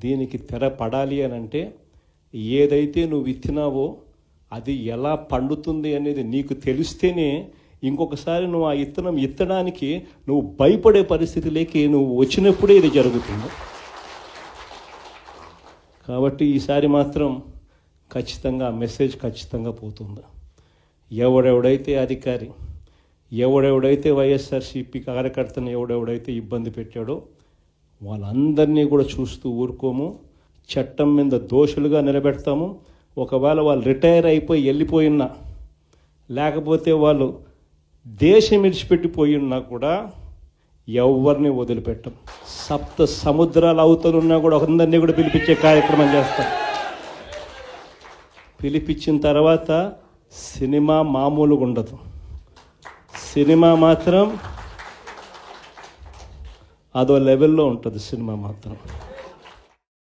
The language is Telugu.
దీనికి తెర పడాలి అని అంటే ఏదైతే నువ్వు విత్తినావో అది ఎలా పండుతుంది అనేది నీకు తెలిస్తేనే ఇంకొకసారి నువ్వు ఆ విత్తనం విత్తడానికి నువ్వు భయపడే పరిస్థితిలోకి నువ్వు వచ్చినప్పుడే ఇది జరుగుతుంది. కాబట్టి ఈసారి మాత్రం ఖచ్చితంగా మెసేజ్ ఖచ్చితంగా పోతుంది. ఎవడెవడైతే అధికారి, ఎవడెవడైతే వైఎస్ఆర్సీపీ కార్యకర్తను ఎవడెవడైతే ఇబ్బంది పెట్టాడో వాళ్ళందరినీ కూడా చూస్తూ ఊరుకోము. చట్టం మీద దోషులుగా నిలబెడతాము. ఒకవేళ వాళ్ళు రిటైర్ అయిపోయి వెళ్ళిపోయినా, లేకపోతే వాళ్ళు దేశం విడిచిపెట్టిపోయినా కూడా ఎవరిని వదిలిపెట్టం. సప్త సముద్రాల అవతలున్నా కూడా అందరినీ కూడా పిలిపించే కార్యక్రమం చేస్తాం. పిలిపించిన తర్వాత సినిమా మామూలుగా ఉండదు. సినిమా మాత్రం అదో లెవెల్లో ఉంటుంది. సినిమా మాత్రం